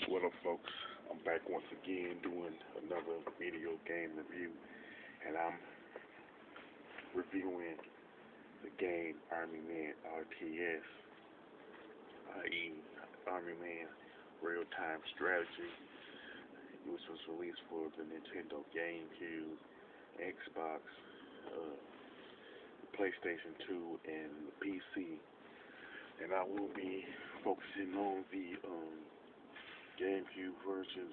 What up, folks? I'm back once again doing another video game review, and I'm reviewing the game Men RTS, i.e. Men Real-Time Strategy, which was released for the Nintendo GameCube, Xbox, PlayStation 2, and the PC. And I will be focusing on the GameCube versions.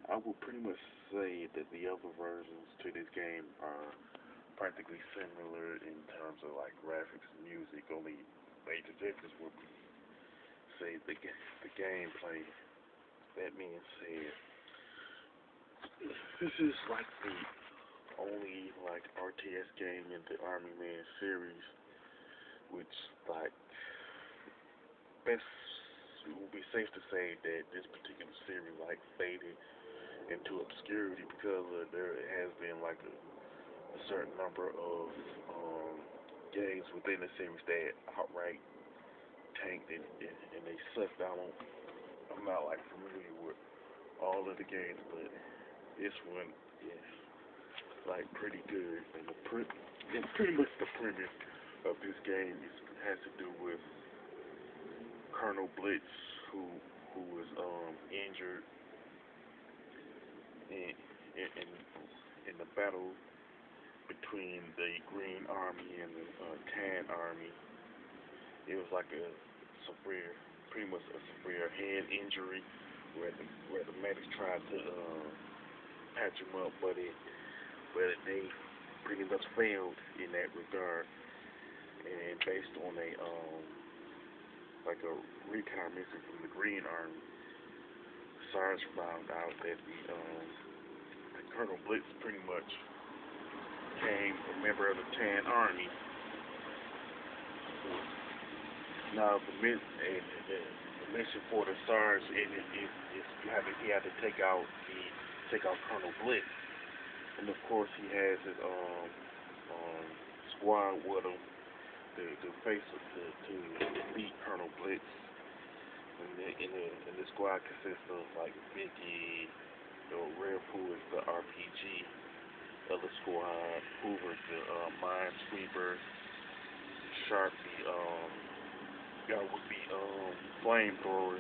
I will pretty much say that the other versions to this game are practically similar in terms of like graphics and music. Only major difference would be, say, the gameplay. That being said, this is like the only like RTS game in the Men series, which like best. It would be safe to say that this particular series like faded into obscurity because there has been like a certain number of games within the series that outright tanked and they sucked. I'm not like familiar with all of the games, but this one is like pretty good. And pretty much the premise of this game has to do with Colonel Blitz, who was injured in the battle between the Green Army and the Tan Army. It was like pretty much a severe head injury where the medics tried to patch him up, but they pretty much failed in that regard. And based on a recon mission from the Green Army, Sarge found out that the Colonel Blitz pretty much became a member of the Tan Army. Now the mission for the Sarge is he had to take out Colonel Blitz, and of course he has his squad with him to defeat Colonel Blitz. And the squad consists of like Vicky, Red Pooh is the RPG of the squad, Hoover's the Minesweeper, Sharp would be flamethrower.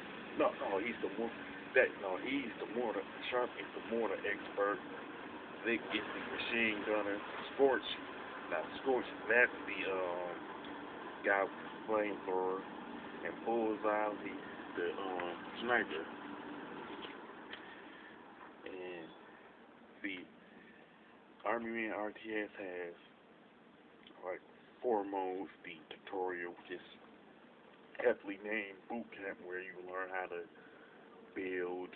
He's the mortar. Sharp is the mortar expert. Vic is the machine gunner. Scorch, that's the guy with the flamethrower, and Bullseye the sniper. And the Men RTS has like 4 modes. The tutorial, which is aptly named boot camp, where you learn how to build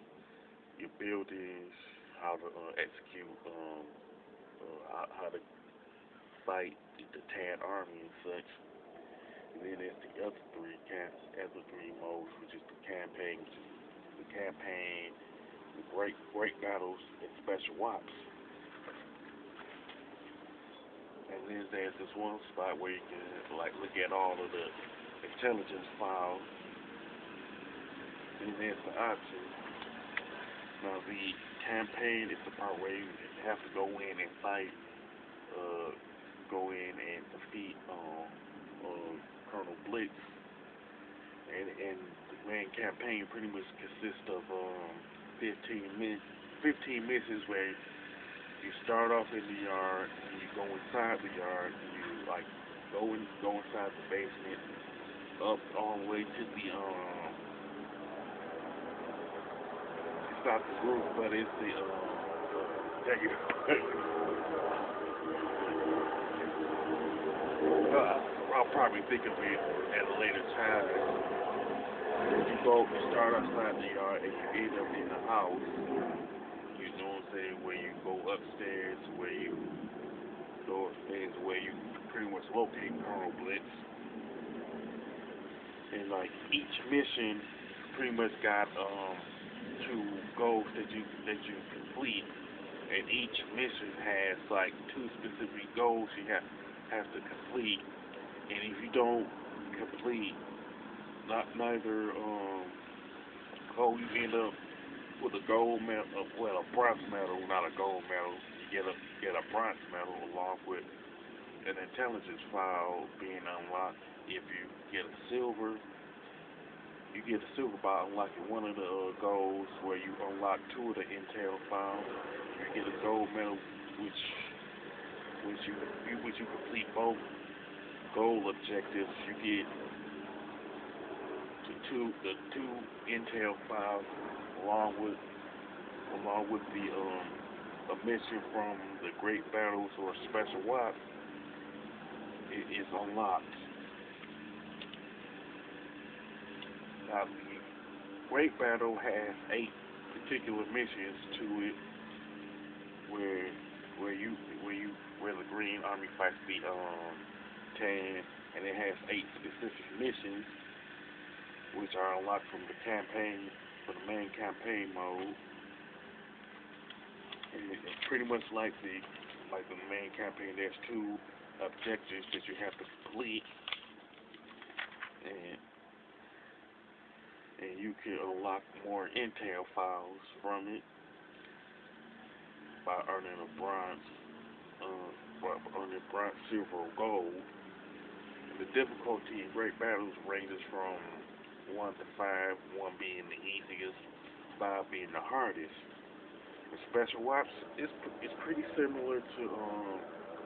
your buildings, how to execute, how to fight the Tan Army and such. And then there's the other three modes, which is the campaign, the great battles, and special ops. And then there's this one spot where you can like look at all of the intelligence files. And there's the options. Now the campaign is the part where you have to go in and fight, go in and defeat Colonel Blitz, and the main campaign pretty much consists of 15 missions where you start off in the yard, and you go inside the yard, and you like go inside the basement, up all the way to the it's not the roof, but it's the I'll probably think of it at a later time. You start outside the yard and you end up in the house. You know what I'm saying? Where you go upstairs, where you pretty much locate Colonel Blitz. And like each mission pretty much got 2 goals that you complete, and each mission has like 2 specific goals you have to complete. And if you don't complete neither goal, you end up with a gold medal, well, a bronze medal, not a gold medal. You get a bronze medal along with an intelligence file being unlocked. If you get a silver, you get a silver by unlocking one of the goals where you unlock two of the intel files. You get a gold medal, which you complete both goal objectives. You get the two intel files along with the a mission from the Great Battles or Special Ops. It is unlocked. Now the Great Battle has 8 particular missions to it, where the Green Army fights the Tan, and it has 8 specific missions, which are unlocked from the campaign, for the main campaign mode. And it's pretty much like the main campaign. There's 2 objectives that you have to complete, and you can unlock more intel files from it by earning a bronze, silver, or gold. And the difficulty in Great Battles ranges from 1 to 5, 1 being the easiest, 5 being the hardest. The Special Ops is pretty similar to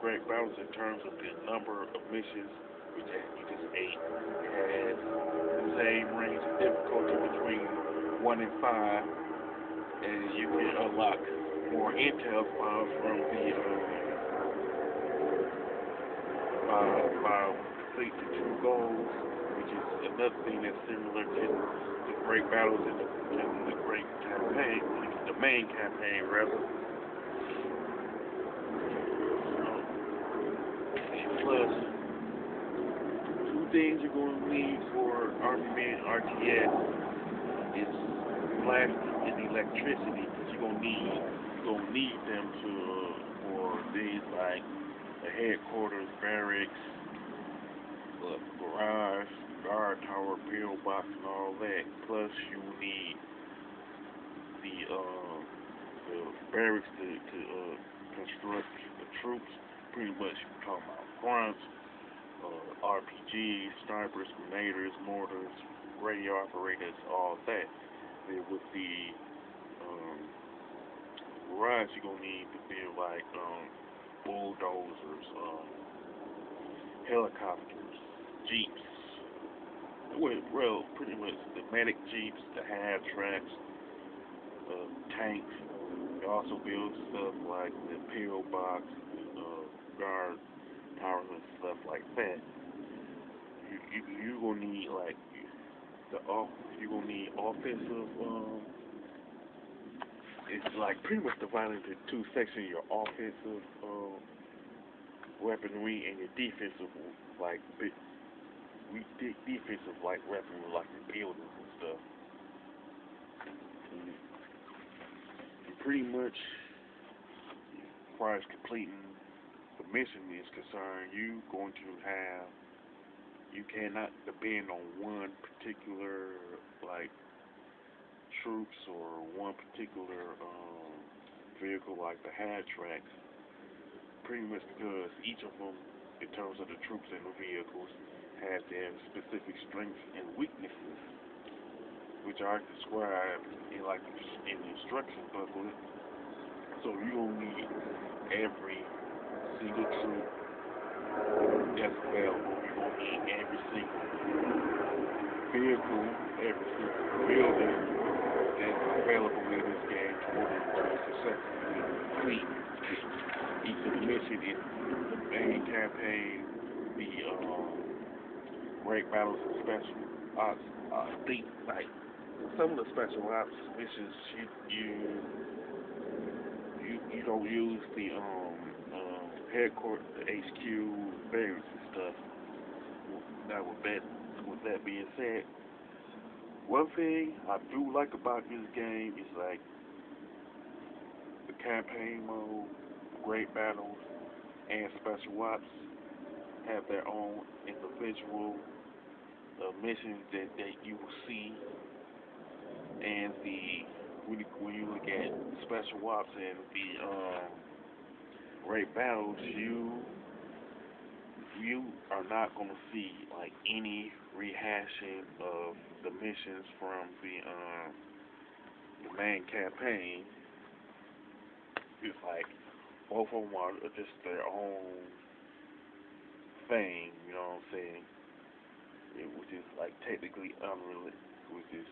Great Battles in terms of the number of missions, which is 8. It has the same range of difficulty between 1 and 5, and you can unlock more intel files from the by completing 2 goals, which is another thing that's similar to the Great Battles in the Great Campaign, the main campaign rather. Plus, 2 things you're going to need for Army Men RTS is plastic and electricity, because you're gonna need them for things like the headquarters, barracks, garage, guard tower, pillbox, and all that. Plus, you need the barracks to construct the troops. Pretty much, you're talking about grunts, RPGs, snipers, grenadiers, mortars, radio operators, all that. Then with the garage, you're gonna need to build like bulldozers, helicopters, jeeps. Well, pretty much the medic jeeps, the half tracks, tanks. You also build stuff like the pillbox, guard towers and stuff like that. You gonna need like you gonna need offensive. It's like pretty much divided into 2 sections: your offensive weaponry and your defensive defensive weaponry, like the buildings and stuff. And pretty much, as far as completing the mission is concerned, you cannot depend on one particular troops or one particular vehicle like the high tracks. Pretty much because each of them, in terms of the troops and the vehicles, have their specific strengths and weaknesses, which are described in the instruction booklet. So you don't need every single troop that's available. You don't need every single vehicle, every single building that's available in this game to successfully complete each of the mission in the main campaign, the Great Battles and Special Ops. Some of the Special Ops missions you don't use the headquarters, the HQ, barracks and stuff. Now with that being said, one thing I do like about this game is the campaign mode, Great Battles, and Special Ops have their own individual missions that you will see, and the when you look at special ops and the raid battles, you are not gonna see like any rehashing of the missions from the main campaign. It's like both of them are just their own thing, you know what I'm saying? Which is like technically unrelated, which is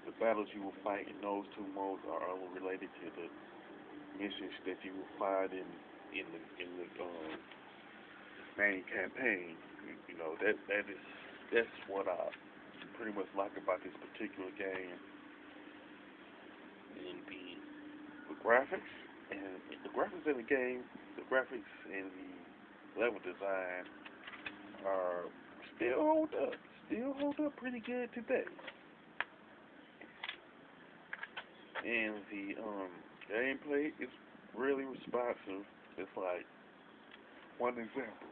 the battles you will fight in those two modes are unrelated to the missions that you will find in the main campaign. You know that's what I pretty much like about this particular game. And the graphics and the graphics in the game, the graphics and the level design are still hold up pretty good today. And the gameplay is really responsive. It's like one example.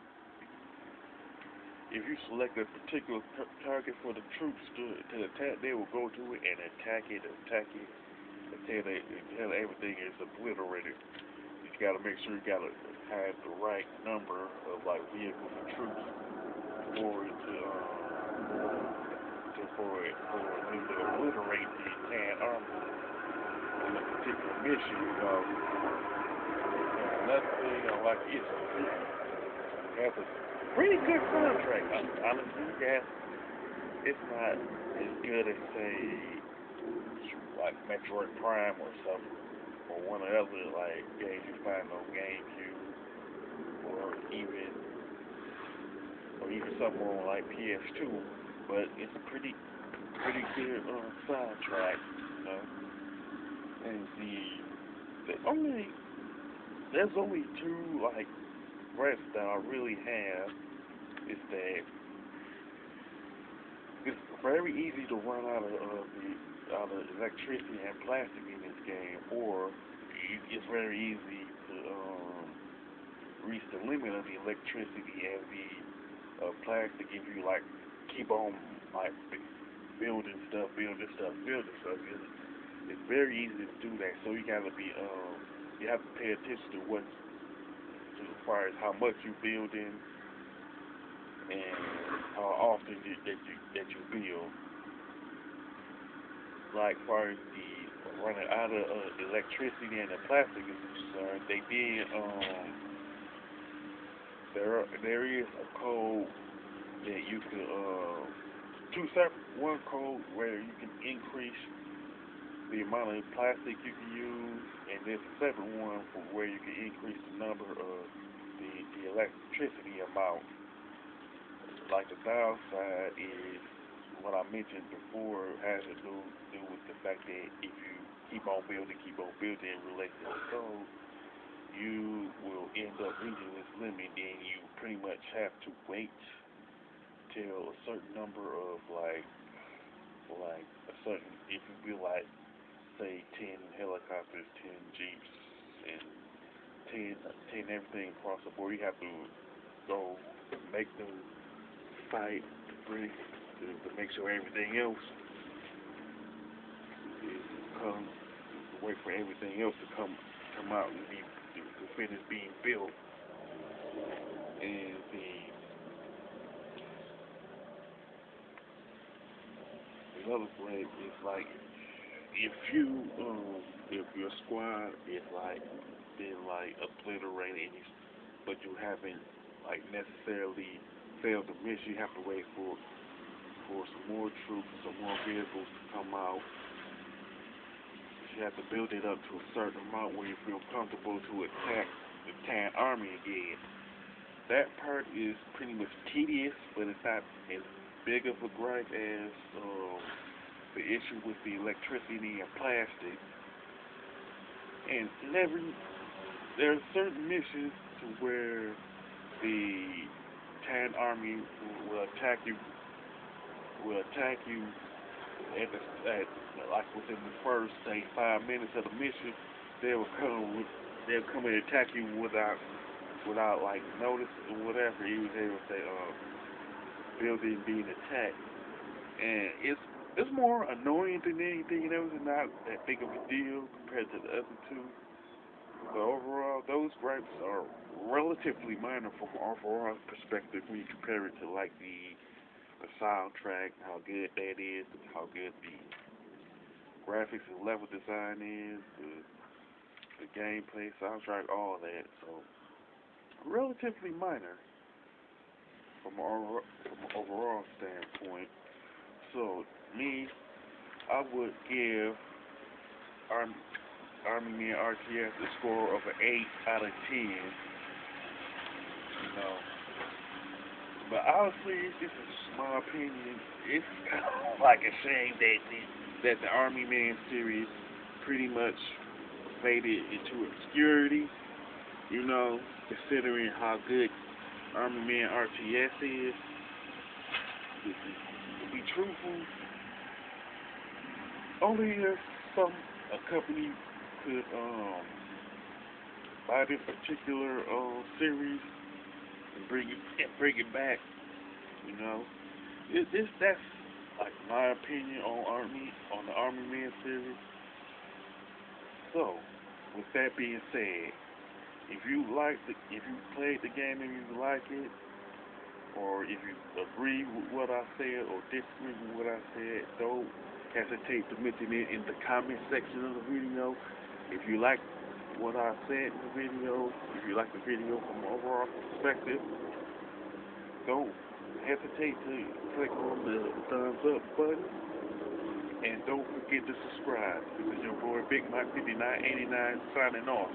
If you select a particular target for the troops to attack, they will go to it and attack it until everything is obliterated. You gotta make sure you gotta have the right number of like vehicles and troops for it for them to obliterate the entire army in a particular mission. You know, another thing I like is it has a pretty good soundtrack. Honestly, yeah, it's not as good as say like Metroid Prime or something, or one of the other like games you find on GameCube, or even something on like PS2. But it's a pretty good soundtrack, you know. And there's only two like regrets that I really have is that it's very easy to run out of electricity and plastic in this game, or it's very easy to reach the limit of the electricity and the plastic if you like keep on like building stuff. It's very easy to do that. So you gotta be you have to pay attention to what as far as how much you building and how often that you build. Like far as the running out of electricity and the plastic is concerned, they did there is a code that you could one code where you can increase the amount of plastic you can use, and there's a separate one for where you can increase the number of the electricity amount. Like the downside is what I mentioned before, has to do with the fact that if you keep on building in relation to the code, you will end up reaching this limit, and you pretty much have to wait till a certain number of like a certain, if you build like say 10 helicopters, 10 jeeps, and 10 everything across the board, you have to go make them fight to make sure everything else comes, wait for everything else to come out and be to finish being built. And another thing is like if your squad is like been like obliterated, but you haven't like necessarily failed the mission, you have to wait for some more troops, some more vehicles to come out. You have to build it up to a certain amount where you feel comfortable to attack the Tan army again. That part is pretty much tedious, but it's not as big of a gripe as the issue with the electricity and plastic. And there are certain missions to where the Tan army will attack you at like within the first say 5 minutes of the mission. They'll come and attack you without like notice or whatever. Even they will say building being attacked, and it's It's more annoying than anything else, and not that big of a deal compared to the other two. But overall, those gripes are relatively minor from an overall perspective when you compare it to like the soundtrack, how good that is, how good the graphics and level design is, the gameplay, soundtrack, all that. So relatively minor from an overall standpoint. So me, I would give Army, Army Men RTS a score of an 8 out of 10. You know, but honestly, this is my opinion. It's kind of like a shame that the Army Man series pretty much faded into obscurity. You know, considering how good Army Man RTS is. To be truthful, only if a company could buy this particular series and bring it back. You know, that's like my opinion on the Army Man series. So, with that being said, if you played the game and you like it, or if you agree with what I said or disagree with what I said, don't hesitate to mention it in the comment section of the video. If you like what I said in the video, if you like the video from an overall perspective, don't hesitate to click on the thumbs up button. And don't forget to subscribe. This is your boy Big Mike 5989 signing off.